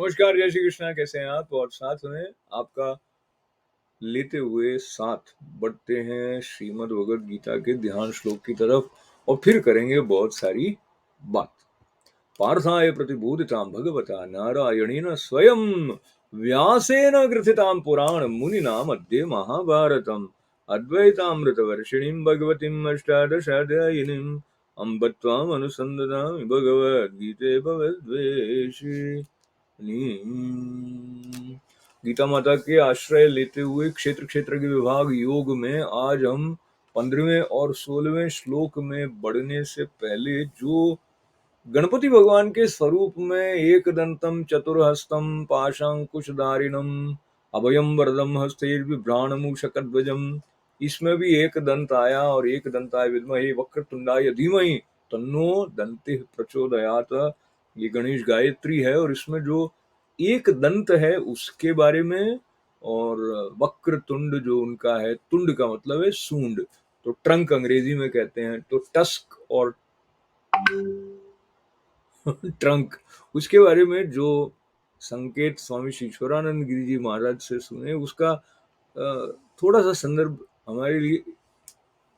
नमस्कार, जय श्री कृष्णा। कैसे हैं आप? और साथ में आपका लेते हुए साथ बढ़ते हैं श्रीमद् भगवद गीता के ध्यान श्लोक की तरफ और फिर करेंगे बहुत सारी बात। पार्थाय प्रतिबोधितां भगवता नारायणेन स्वयं व्यासेन ग्रथितां पुराण मुनिना मध्ये महाभारतम् अद्वैतामृतवर्षिणीं भगवतीम् अष्टादशाध्यायिनीम् अम्ब त्वामनुसन्दधामि भगवद्गीते भवद्वेषी। गीता माता के आश्रय लेते हुए क्षेत्र क्षेत्र के विभाग योग में आज हम 15वें और 16वें श्लोक में बढ़ने से पहले जो गणपति भगवान के स्वरूप में एक दंतम चतुर्हस्तम पाशांकुशधारिणम अभयम वरदम हस्तैर्बिभ्राणमूषकध्वजम, इसमें भी एक दंत आया और एक दंताय विद्महे वक्रतुंडाय धीमहि तन्नो दंतिः प्रचोदयात। ये गणेश गायत्री है और इसमें जो एक दंत है उसके बारे में, और वक्रतुंड जो उनका है, तुंड का मतलब है सूंड, तो ट्रंक अंग्रेजी में कहते हैं, तो टस्क और ट्रंक, उसके बारे में जो संकेत स्वामी ईश्वरानंद गिरी जी महाराज से सुने उसका थोड़ा सा संदर्भ हमारे लिए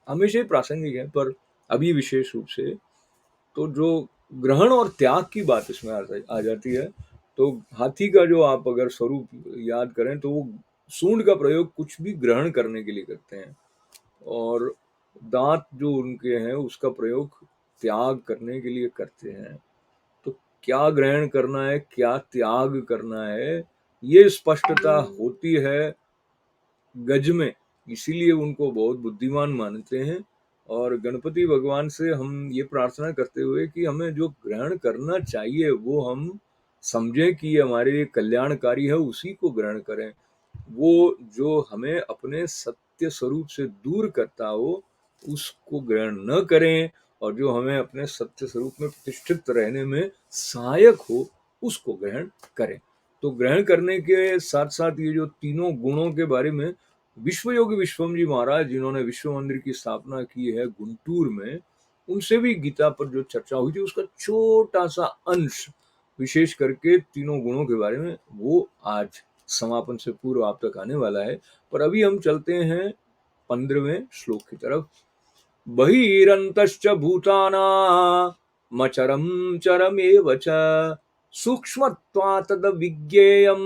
हमेशा ही प्रासंगिक है, पर अभी विशेष रूप से तो जो ग्रहण और त्याग की बात इसमें आ जाती है। तो हाथी का जो आप अगर स्वरूप याद करें तो वो सूंड का प्रयोग कुछ भी ग्रहण करने के लिए करते हैं, और दांत जो उनके हैं उसका प्रयोग त्याग करने के लिए करते हैं। तो क्या ग्रहण करना है, क्या त्याग करना है, ये स्पष्टता होती है गज में, इसीलिए उनको बहुत बुद्धिमान मानते हैं। और गणपति भगवान से हम ये प्रार्थना करते हुए कि हमें जो ग्रहण करना चाहिए वो हम समझें कि ये हमारे लिए कल्याणकारी है, उसी को ग्रहण करें। वो जो हमें अपने सत्य स्वरूप से दूर करता हो उसको ग्रहण न करें, और जो हमें अपने सत्य स्वरूप में प्रतिष्ठित रहने में सहायक हो उसको ग्रहण करें। तो ग्रहण करने के साथ साथ ये जो तीनों गुणों के बारे में विश्वयोगी विश्वम जी महाराज, जिन्होंने विश्व मंदिर की स्थापना की है गुंटूर में, उनसे भी गीता पर जो चर्चा हुई थी उसका छोटा सा अंश विशेष करके तीनों गुणों के बारे में, वो आज समापन से पूर्व आप तक आने वाला है। पर अभी हम चलते हैं 15वें श्लोक की तरफ। बहिरन्तश्च भूतानामचरं चरमेव च सूक्ष्मत्वात् तद्विज्ञेयं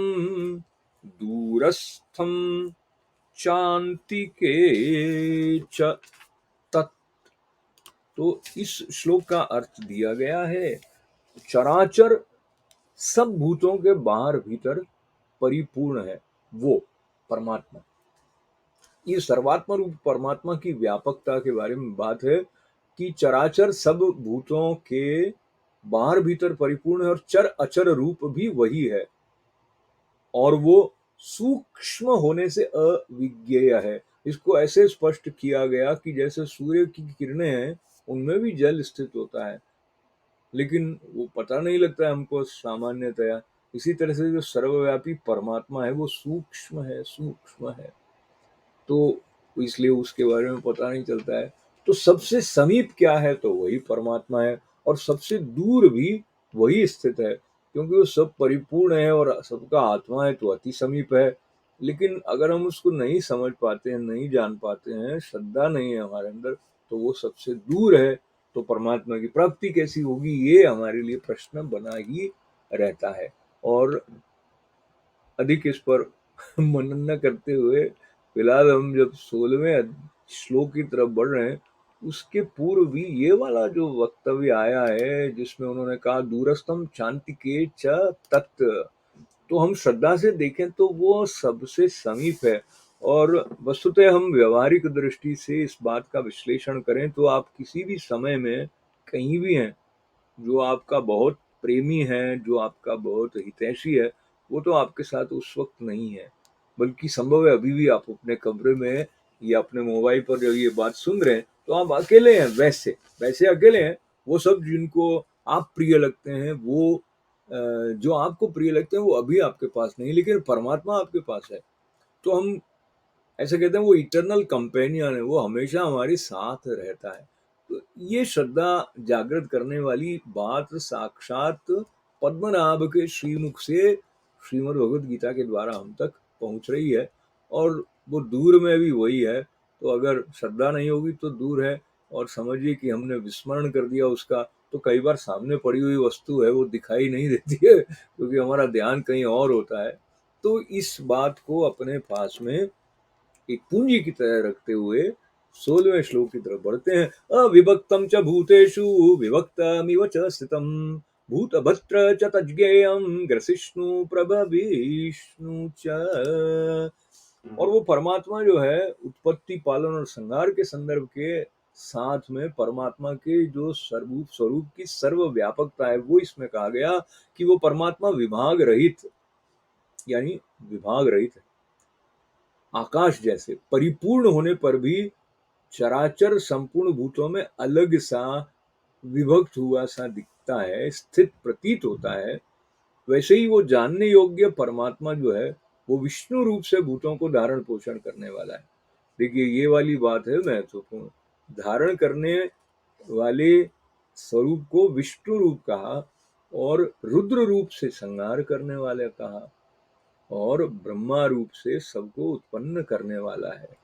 दूरस्थं चान्तिके च तत्। तो इस श्लोक का अर्थ दिया गया है, चराचर सब भूतों के बाहर भीतर परिपूर्ण है वो परमात्मा। ये सर्वात्मा रूप परमात्मा की व्यापकता के बारे में बात है कि चराचर सब भूतों के बाहर भीतर परिपूर्ण है और चर अचर रूप भी वही है, और वो सूक्ष्म होने से अविज्ञेय है। इसको ऐसे स्पष्ट किया गया कि जैसे सूर्य की किरणें हैं उनमें भी जल स्थित होता है, लेकिन वो पता नहीं लगता है हमको सामान्यतया। इसी तरह से जो सर्वव्यापी परमात्मा है वो सूक्ष्म है, सूक्ष्म है, तो इसलिए उसके बारे में पता नहीं चलता है। तो सबसे समीप क्या है, तो वही परमात्मा है, और सबसे दूर भी वही स्थित है, क्योंकि वो सब परिपूर्ण है और सबका आत्मा है तो अति समीप है। लेकिन अगर हम उसको नहीं समझ पाते हैं, नहीं जान पाते हैं, श्रद्धा नहीं है हमारे अंदर, तो वो सबसे दूर है। तो परमात्मा की प्राप्ति कैसी होगी, ये हमारे लिए प्रश्न बना ही रहता है। और अधिक इस पर मनन न करते हुए फिलहाल हम जब 16वें श्लोक की तरफ बढ़ रहे हैं, उसके पूर्व भी ये वाला जो वक्तव्य आया है जिसमें उन्होंने कहा दूरस्थम शांति के च तत्, तो हम श्रद्धा से देखें तो वो सबसे समीप है। और वस्तुतः हम व्यवहारिक दृष्टि से इस बात का विश्लेषण करें तो आप किसी भी समय में कहीं भी हैं, जो आपका बहुत प्रेमी है, जो आपका बहुत हितैषी है, वो तो आपके साथ उस वक्त नहीं है, बल्कि संभव है अभी भी आप अपने कमरे में या अपने मोबाइल पर जब ये बात सुन रहे हैं तो आप अकेले हैं, वैसे वैसे अकेले हैं। वो सब जिनको आप प्रिय लगते हैं, वो जो आपको प्रिय लगते हैं वो अभी आपके पास नहीं, लेकिन परमात्मा आपके पास है। तो हम ऐसे कहते हैं वो इटर्नल कंपेनियन है, वो हमेशा हमारे साथ रहता है। तो ये श्रद्धा जागृत करने वाली बात साक्षात पद्मनाभ के श्रीमुख से श्रीमद् भगवद गीता के द्वारा हम तक पहुंच रही है, और वो दूर में भी वही है। तो अगर श्रद्धा नहीं होगी तो दूर है, और समझिए कि हमने विस्मरण कर दिया उसका, तो कई बार सामने पड़ी हुई वस्तु है वो दिखाई नहीं देती है, क्योंकि हमारा ध्यान कहीं और होता है। तो इस बात को अपने पास में एक पूंजी की तरह रखते हुए 16वें श्लोक की तरफ बढ़ते हैं। अविभक्तम च भूतेषु विभक्तमिव च स्थितम भूतभत्र च तज्ज्ञेयं ग्रसिष्णु प्रभविष्णु च। और वो परमात्मा जो है, उत्पत्ति, पालन और संहार के संदर्भ के साथ में परमात्मा के जो सर्वरूप स्वरूप की सर्वव्यापकता है, वो इसमें कहा गया कि वो परमात्मा विभाग रहित, यानी विभाग रहित है। आकाश जैसे परिपूर्ण होने पर भी चराचर संपूर्ण भूतों में अलग सा, विभक्त हुआ सा दिखता है, स्थित प्रतीत होता है। वैसे ही वो जानने योग्य परमात्मा जो है, वो विष्णु रूप से भूतों को धारण पोषण करने वाला है। देखिए, ये वाली बात है महत्वपूर्ण। धारण करने वाले स्वरूप को विष्णु रूप कहा, और रुद्र रूप से संहार करने वाले कहा, और ब्रह्मा रूप से सबको उत्पन्न करने वाला है।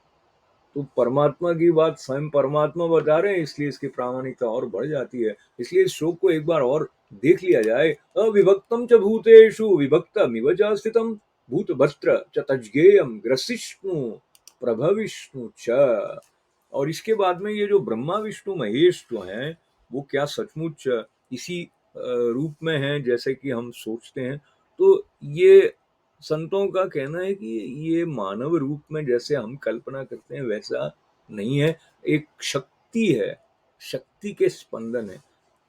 तो परमात्मा की बात स्वयं परमात्मा बता रहे हैं, इसलिए इसकी प्रामाणिकता और बढ़ जाती है। इसलिए इस श्लोक को एक बार और देख लिया जाए। अविभक्तम च भूतेषु विभक्तमिव च स्थितम भूतभत्र च तज्ज्ञेयं ग्रसिष्णु प्रभविष्णु च। और इसके बाद में ये जो ब्रह्मा विष्णु महेश जो हैं, वो क्या सचमुच इसी रूप में हैं जैसे कि हम सोचते हैं? तो ये संतों का कहना है कि ये मानव रूप में जैसे हम कल्पना करते हैं वैसा नहीं है, एक शक्ति है, शक्ति के स्पंदन है।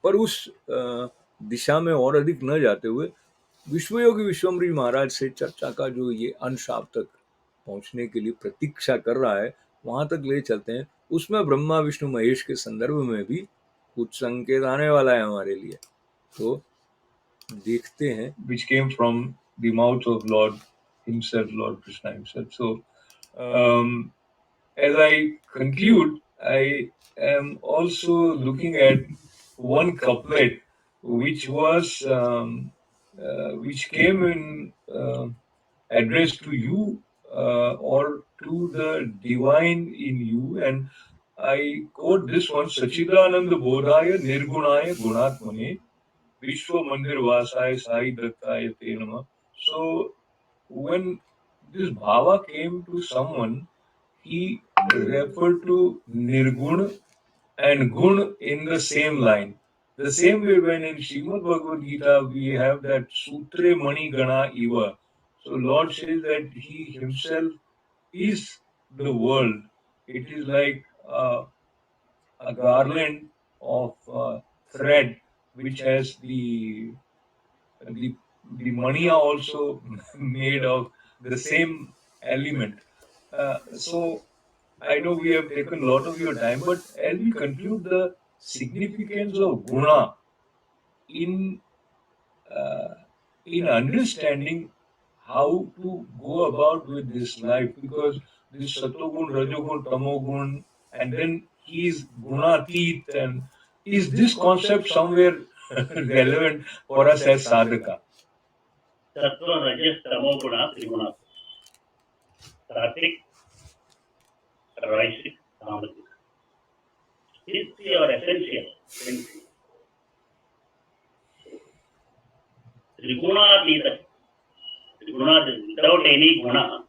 पर उस दिशा में और अधिक न जाते हुए विश्वयोगी विश्वम्बरी महाराज से चर्चा का जो ये अंश आप तक पहुंचने के लिए प्रतीक्षा कर रहा है, वहां तक ले चलते हैं। उसमें ब्रह्मा विष्णु महेश के संदर्भ में भी कुछ संकेत आने वाला है हमारे लिए, तो देखते हैं। Which came from the mouth of Lord himself, Lord Krishna himself. So, as I conclude, I am also looking at one couplet which was which came in addressed to you or to the divine in you, and I quote this one: Sachidananda Bodhaya Nirgunaya Gunatmane Vishwa Mandir Vasaya Sai Dattaya Te Namah. So when this bhava came to someone, he referred to Nirguna and Gun in the same line. The same way when in Srimad Bhagavad Gita we have that Sutre Mani Gana Iva. So Lord says that he himself is the world. It is like a garland of thread which has the the mani are also made of the same element. So I know we have taken a lot of your time, but as we conclude the significance of guna in in understanding how to go about with this life, because this satogun, rajogun, tamogun, and then he is gunatit, and is this concept somewhere relevant for us as sadhaka? Sattva, Rajas, Tamo Guna, Triguna. Sattvic, Rajasic, Tamasic. These three are essential. Triguna is without any guna.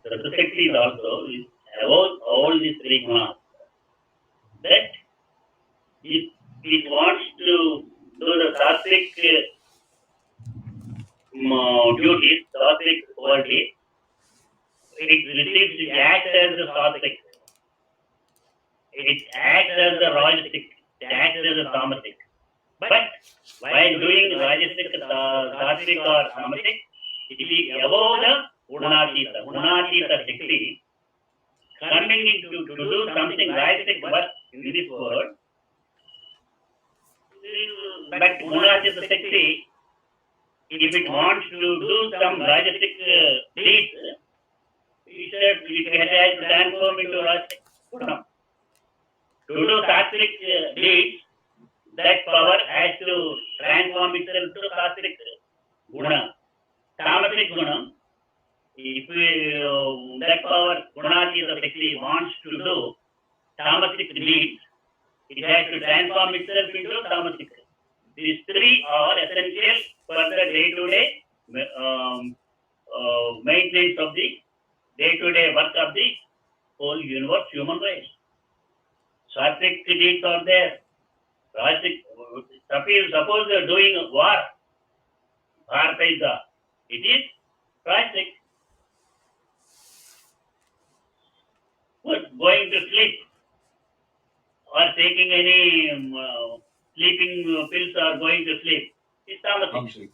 Ratasakti is also about all these three gunas. That if it wants to do the sattvic duties, sattvic quality, it acts as the sattvic. It acts as the rajasic. It acts as the tamasic. But while doing rajasic, sattvic or tamasic, it is above the gunatita. Gunatita shakti coming to do something rajasic work in this world. But gunatita shakti, if it wants to do some rajasic deeds, it has to transform into rajasic guna. To do sattvic deeds, that power has to transform itself to sattvic guna. tamasic gunam. If that power, gunatita Shakti, wants to do tamasic deeds, it has to transform itself into tamasic. These three are essential for the day-to-day maintenance of the day-to-day work of the whole universe, human race. Sattvic deeds are there. Rajasic, suppose they are doing war, Bharataisa, it is Rajasic. Going to sleep or taking any sleeping pills or going to sleep is tamasic.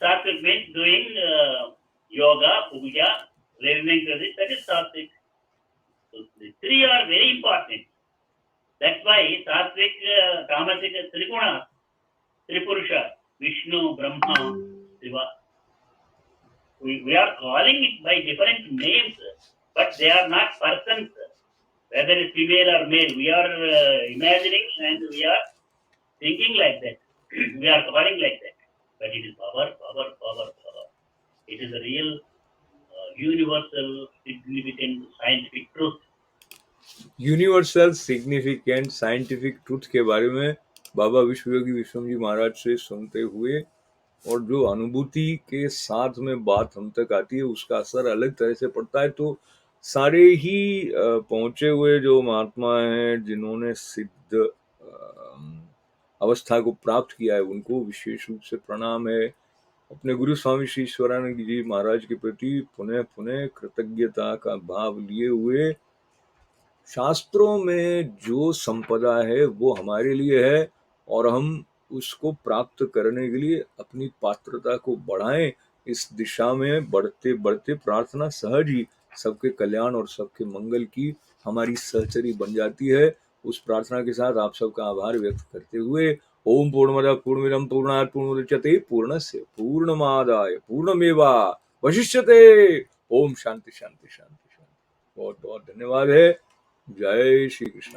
Sattvic means doing yoga, puja, listening to this, that is sattvic. So the three are very important. That's why sattvic, tamasic, triguna, tripurusha, Vishnu, Brahma, Shiva. We are calling it by different names, but they are not persons, whether it's female or male. We are imagining and we are thinking like that. We are calling like that. But it is power. It is a real, universal, significant scientific truth. Universal significant scientific truth के बारे में बाबा विश्वयोगी विश्वम जी महाराज से सुनते हुए और जो अनुभूति के साथ में बात हम तक आती है उसका असर अलग तरह से पड़ता है। तो सारे ही पहुंचे हुए जो महात्मा हैं जिन्होंने सिद्ध अवस्था को प्राप्त किया है उनको विशेष रूप से प्रणाम है। अपने गुरु स्वामी श्री ईश्वरानंद जी महाराज के प्रति पुनः पुनः कृतज्ञता का भाव लिए हुए शास्त्रों में जो संपदा है वो हमारे लिए है और हम उसको प्राप्त करने के लिए अपनी पात्रता को बढ़ाएं। इस दिशा में बढ़ते बढ़ते प्रार्थना सहज ही सबके कल्याण और सबके मंगल की हमारी सहचरी बन जाती है। उस प्रार्थना के साथ आप सबका आभार व्यक्त करते हुए ओम पूर्णमदः पूर्णमिदं पूर्णात् पूर्णमुदच्यते पूर्णस्य पूर्णमादाय पूर्णमेवावशिष्यते। ओम शांति शांति शांति शांति। बहुत बहुत धन्यवाद है। जय श्री कृष्ण।